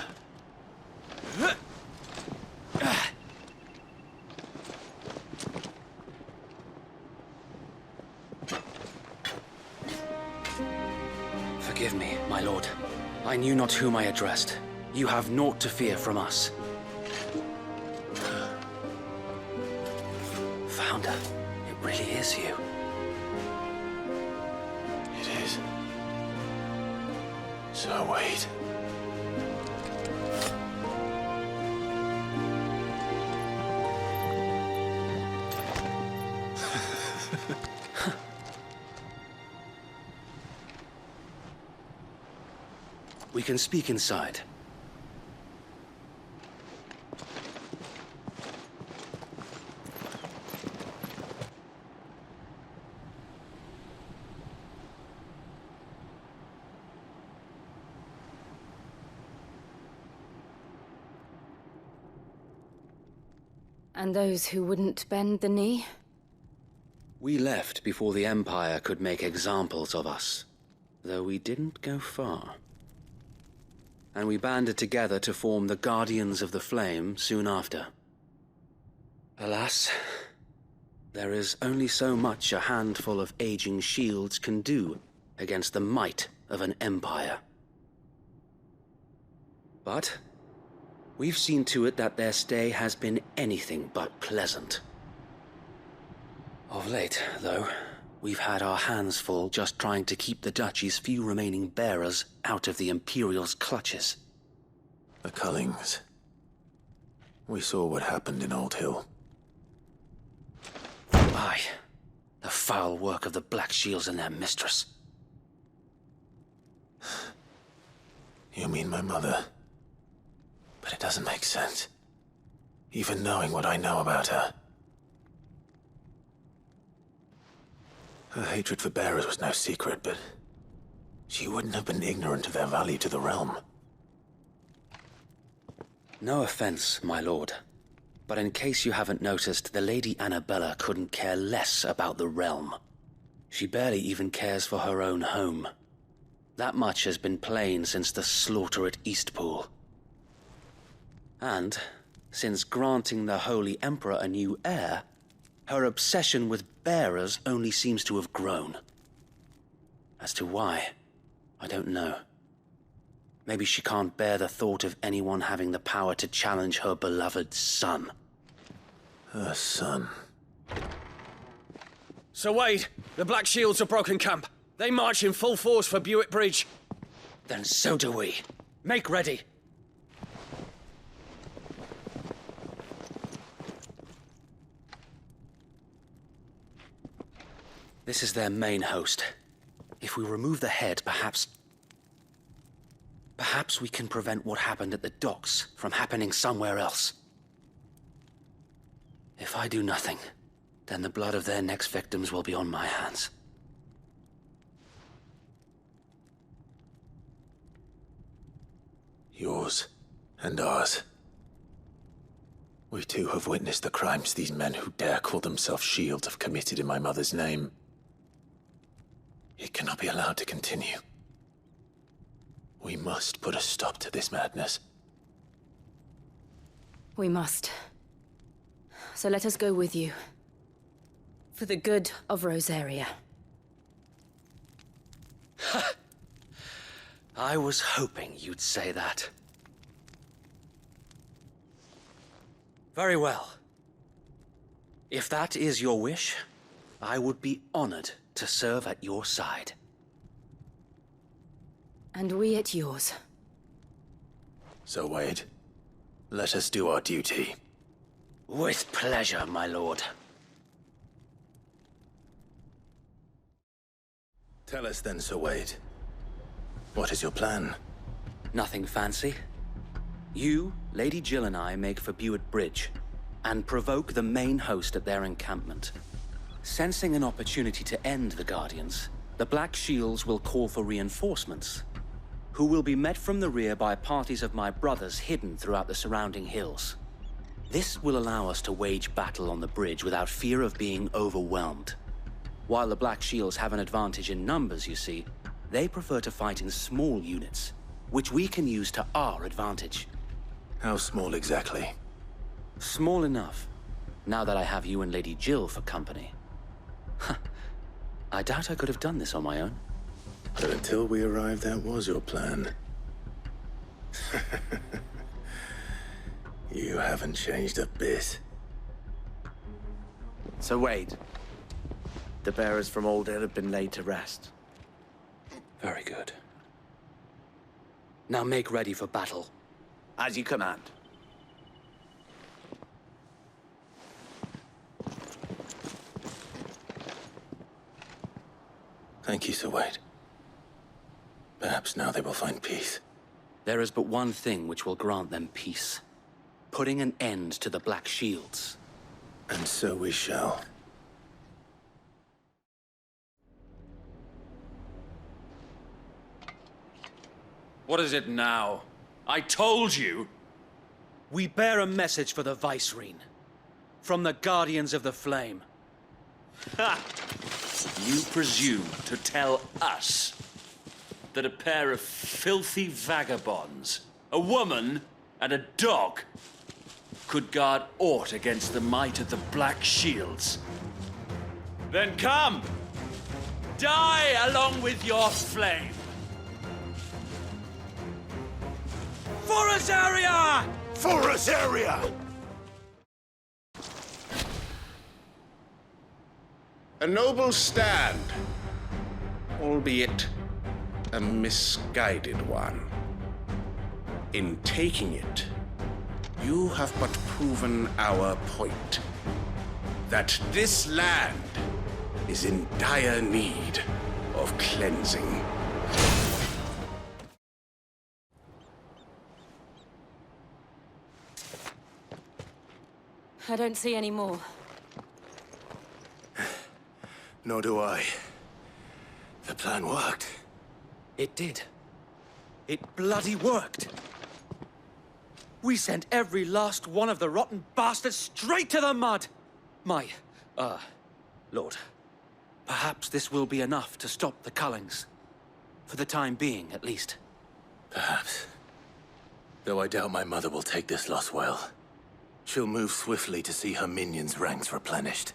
Forgive me, my lord. I knew not whom I addressed. You have naught to fear from us. Founder, it really is you. It is. So wait. We can speak inside. And those who wouldn't bend the knee? We left before the Empire could make examples of us, though we didn't go far. And we banded together to form the Guardians of the Flame soon after. Alas, there is only so much a handful of aging shields can do against the might of an empire. But we've seen to it that their stay has been anything but pleasant. Of late, though, we've had our hands full just trying to keep the Duchy's few remaining bearers out of the Imperial's clutches. The Cullings. We saw what happened in Old Hill. Aye. The foul work of the Black Shields and their mistress. You mean my mother? But it doesn't make sense. Even knowing what I know about her. Her hatred for bearers was no secret, but she wouldn't have been ignorant of their value to the realm. No offense, my lord, but in case you haven't noticed, the Lady Annabella couldn't care less about the realm. She barely even cares for her own home. That much has been plain since the slaughter at Eastpool. And, since granting the Holy Emperor a new heir, her obsession with bearers only seems to have grown. As to why, I don't know. Maybe she can't bear the thought of anyone having the power to challenge her beloved son. Her son. Sir Wade, the Black Shields have broken camp. They march in full force for Buick Bridge. Then so do we. Make ready. This is their main host. If we remove the head, perhaps we can prevent what happened at the docks from happening somewhere else. If I do nothing, then the blood of their next victims will be on my hands. Yours and ours. We too have witnessed the crimes these men who dare call themselves shields have committed in my mother's name. It cannot be allowed to continue. We must put a stop to this madness. We must. So let us go with you. For the good of Rosaria. I was hoping you'd say that. Very well. If that is your wish, I would be honored to serve at your side. And we at yours. So, Wade, let us do our duty. With pleasure, my lord. Tell us then, Sir Wade. What is your plan? Nothing fancy. You, Lady Jill and I make for Buick Bridge, and provoke the main host at their encampment. Sensing an opportunity to end the Guardians, the Black Shields will call for reinforcements, who will be met from the rear by parties of my brothers hidden throughout the surrounding hills. This will allow us to wage battle on the bridge without fear of being overwhelmed. While the Black Shields have an advantage in numbers, you see, they prefer to fight in small units, which we can use to our advantage. How small exactly? Small enough, now that I have you and Lady Jill for company. I doubt I could have done this on my own. But until we arrived, that was your plan. You haven't changed a bit. So Wade, the bearers from Old Inn have been laid to rest. Very good. Now make ready for battle. As you command. Thank you, Sir Wade. Perhaps now they will find peace. There is but one thing which will grant them peace. Putting an end to the Black Shields. And so we shall. What is it now? I told you! We bear a message for the Vicereine. From the Guardians of the Flame. Ha! You presume to tell us that a pair of filthy vagabonds, a woman and a dog, could guard aught against the might of the Black Shields? Then come! Die along with your flame! For Azaria! For Azaria! A noble stand, albeit a misguided one. In taking it, you have but proven our point. That this land is in dire need of cleansing. I don't see any more. Nor do I. The plan worked. It did. It bloody worked. We sent every last one of the rotten bastards straight to the mud! Lord, perhaps this will be enough to stop the Cullings. For the time being, at least. Perhaps. Though I doubt my mother will take this loss well. She'll move swiftly to see her minions' ranks replenished.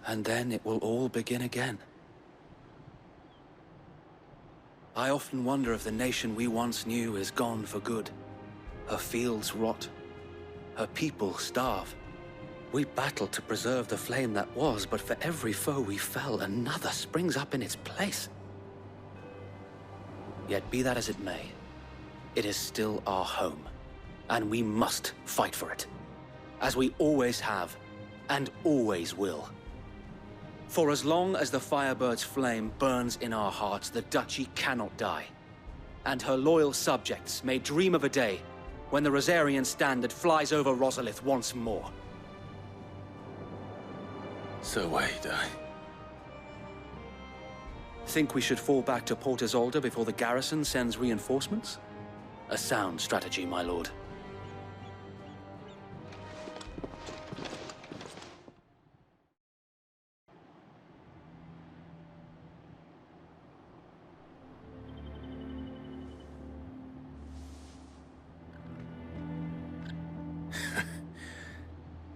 And then it will all begin again. I often wonder if the nation we once knew is gone for good. Her fields rot. Her people starve. We battled to preserve the flame that was, but for every foe we fell, another springs up in its place. Yet be that as it may, it is still our home, and we must fight for it. As we always have, and always will. For as long as the Firebird's flame burns in our hearts, the Duchy cannot die. And her loyal subjects may dream of a day when the Rosarian standard flies over Rosalith once more. So wait, Think we should fall back to Port Isolde before the garrison sends reinforcements? A sound strategy, my lord.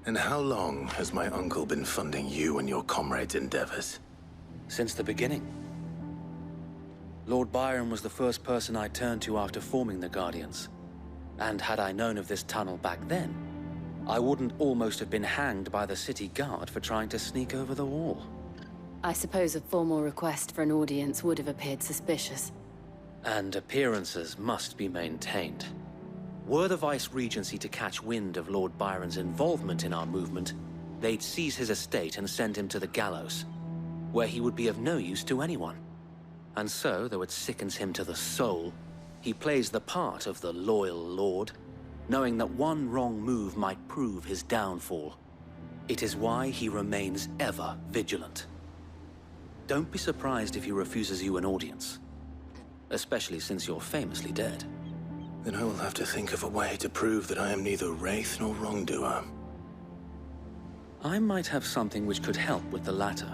And how long has my uncle been funding you and your comrades' endeavors? Since the beginning. Lord Byron was the first person I turned to after forming the Guardians. And had I known of this tunnel back then, I wouldn't almost have been hanged by the city guard for trying to sneak over the wall. I suppose a formal request for an audience would have appeared suspicious. And appearances must be maintained. Were the Vice-Regency to catch wind of Lord Byron's involvement in our movement, they'd seize his estate and send him to the gallows, where he would be of no use to anyone. And so, though it sickens him to the soul, he plays the part of the loyal lord, knowing that one wrong move might prove his downfall. It is why he remains ever vigilant. Don't be surprised if he refuses you an audience, especially since you're famously dead. Then I will have to think of a way to prove that I am neither wraith nor wrongdoer. I might have something which could help with the latter.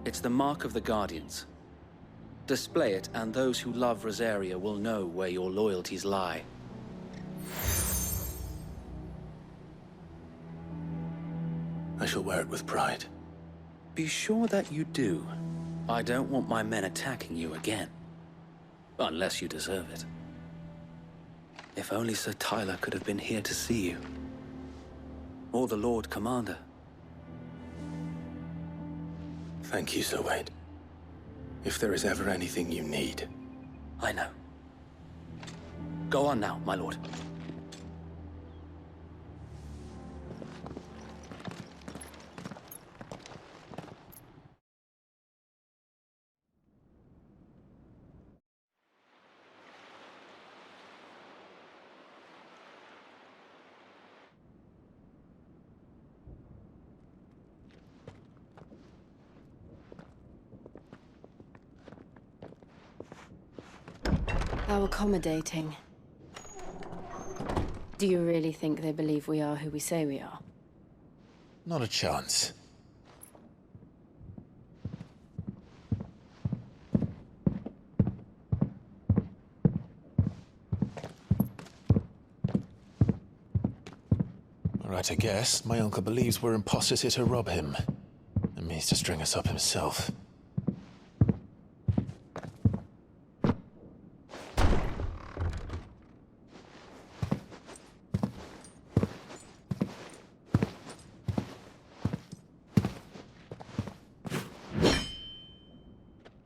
It's the mark of the Guardians. Display it, and those who love Rosaria will know where your loyalties lie. I shall wear it with pride. Be sure that you do. I don't want my men attacking you again. Unless you deserve it. If only Sir Tyler could have been here to see you. Or the Lord Commander. Thank you, Sir Wade. If there is ever anything you need. I know. Go on now, my lord. How accommodating. Do you really think they believe we are who we say we are? Not a chance. Right, I guess. My uncle believes we're imposters here to rob him. And means to string us up himself.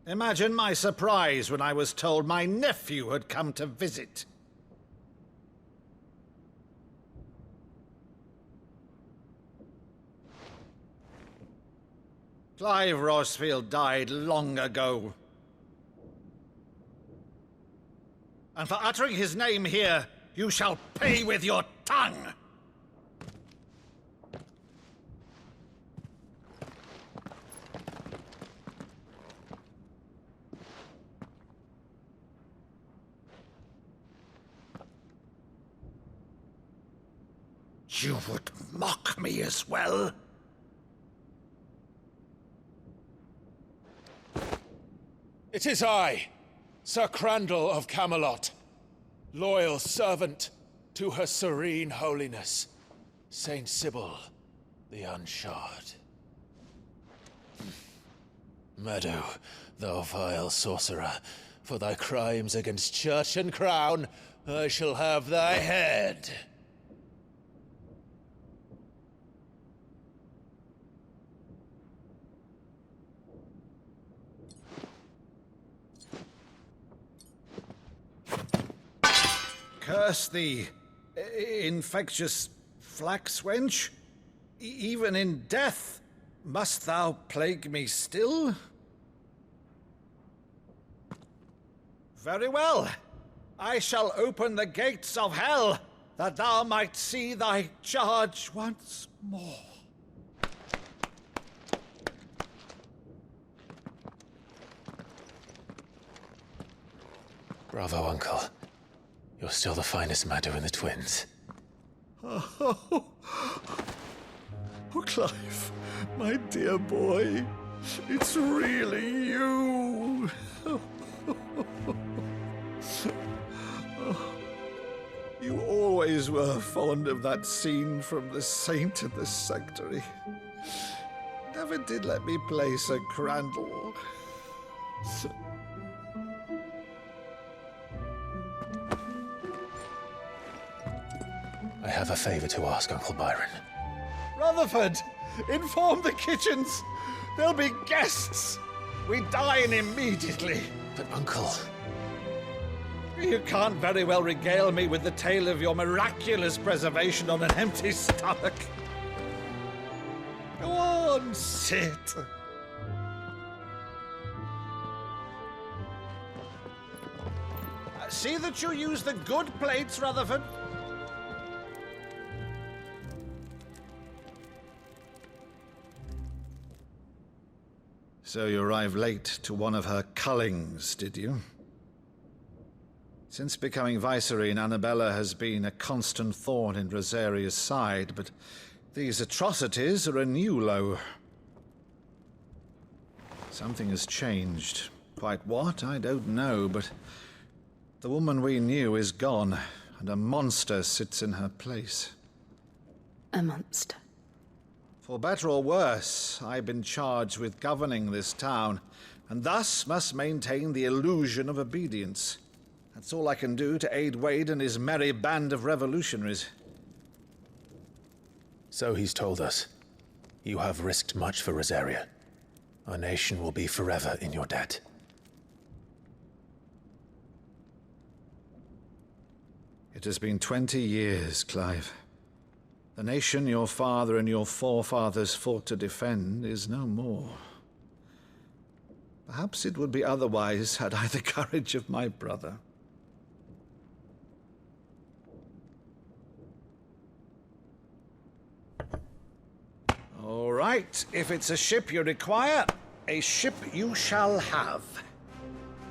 Imagine my surprise when I was told my nephew had come to visit. Clive Rosefield died long ago. And for uttering his name here, you shall pay with your tongue! You would mock me as well? It is I, Sir Crandall of Camelot, loyal servant to Her Serene Holiness, Saint Sybil the Unshod. Meadow, thou vile sorcerer, for thy crimes against church and crown, I shall have thy head. Curse thee, infectious flax wench. Even in death, must thou plague me still? Very well. I shall open the gates of hell, that thou might see thy charge once more. Bravo, Uncle. You're still the finest Meadow in the twins. Oh, Clive, my dear boy, it's really you. You always were fond of that scene from The Saint and the Sanctuary. Never did let me play Sir Crandall. I have a favor to ask, Uncle Byron. Rutherford, inform the kitchens. There'll be guests. We dine immediately. But, Uncle... You can't very well regale me with the tale of your miraculous preservation on an empty stomach. Go on, sit. See that you use the good plates, Rutherford. So you arrived late to one of her cullings, did you? Since becoming Vicereine, Annabella has been a constant thorn in Rosaria's side, but these atrocities are a new low. Something has changed. Quite what, I don't know, but the woman we knew is gone, and a monster sits in her place. A monster? For better or worse, I've been charged with governing this town, and thus must maintain the illusion of obedience. That's all I can do to aid Wade and his merry band of revolutionaries. So he's told us. You have risked much for Rosaria. Our nation will be forever in your debt. It has been 20 years, Clive. The nation your father and your forefathers fought to defend is no more. Perhaps it would be otherwise had I the courage of my brother. All right, if it's a ship you require, a ship you shall have.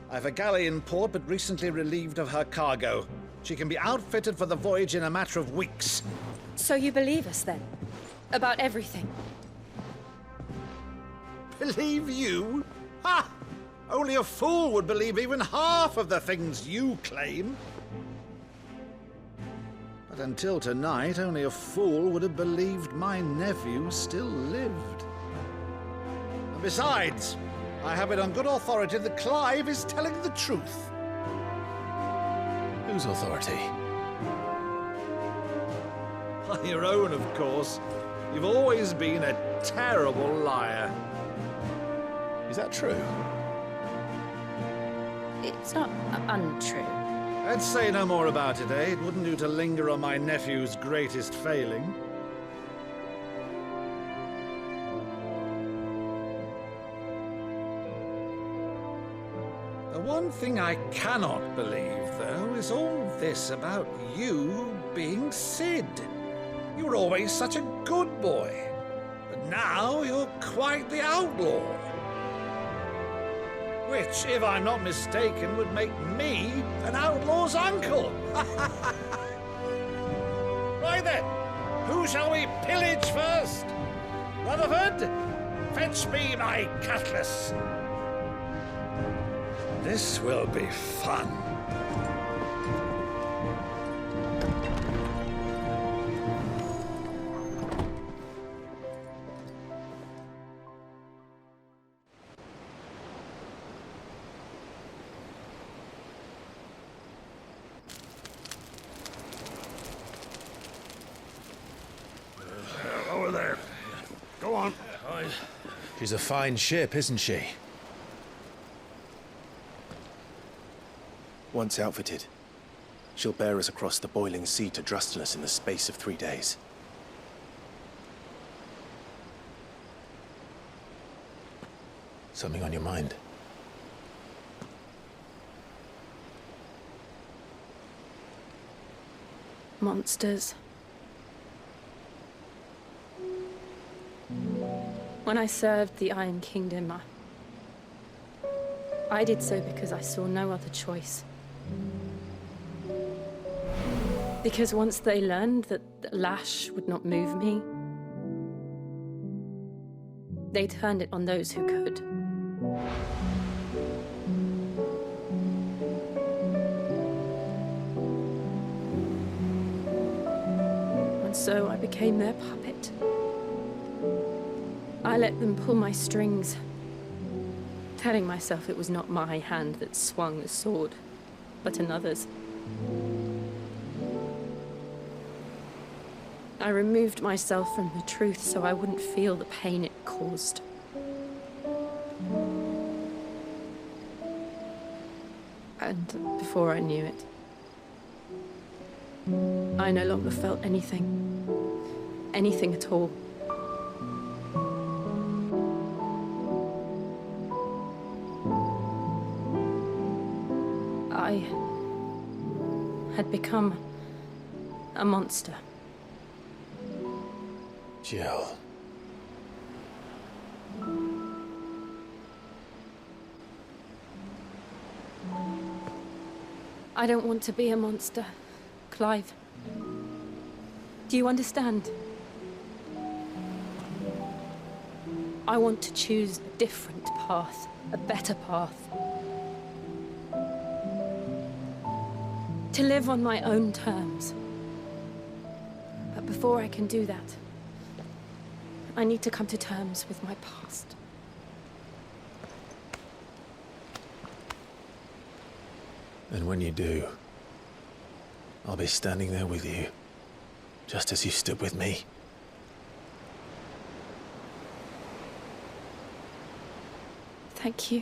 I've a galley in port, but recently relieved of her cargo. She can be outfitted for the voyage in a matter of weeks. So you believe us, then? About everything? Believe you? Ha! Only a fool would believe even half of the things you claim. But until tonight, only a fool would have believed my nephew still lived. And besides, I have it on good authority that Clive is telling the truth. Whose authority? On your own, of course. You've always been a terrible liar. Is that true? It's not untrue. Let's say no more about it, eh? It wouldn't do to linger on my nephew's greatest failing. The one thing I cannot believe, though, is all this about you being Sid. You were always such a good boy, but now you're quite the outlaw. Which, if I'm not mistaken, would make me an outlaw's uncle. Right then, who shall we pillage first? Rutherford, fetch me my cutlass. This will be fun. Over there. Go on. She's a fine ship, isn't she? Once outfitted, she'll bear us across the boiling sea to Drustenus in the space of 3 days. Something on your mind? Monsters. When I served the Iron Kingdom, I did so because I saw no other choice. Because once they learned that the lash would not move me, they turned it on those who could. And so I became their puppet. I let them pull my strings, telling myself it was not my hand that swung the sword, but another's. I removed myself from the truth so I wouldn't feel the pain it caused. And before I knew it, I no longer felt anything. Anything at all. I had become a monster. Jill. I don't want to be a monster, Clive. Do you understand? I want to choose a different path. path, a better path. To live on my own terms. But before I can do that, I need to come to terms with my past. And when you do, I'll be standing there with you, just as you stood with me. Thank you,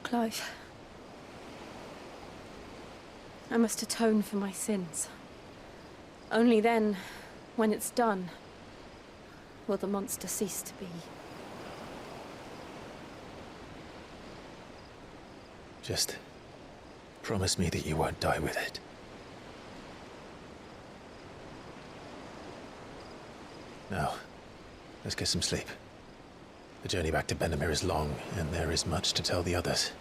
Clive. I must atone for my sins. Only then, when it's done, will the monster cease to be. Just promise me that you won't die with it. Now, let's get some sleep. The journey back to Benamir is long, and there is much to tell the others.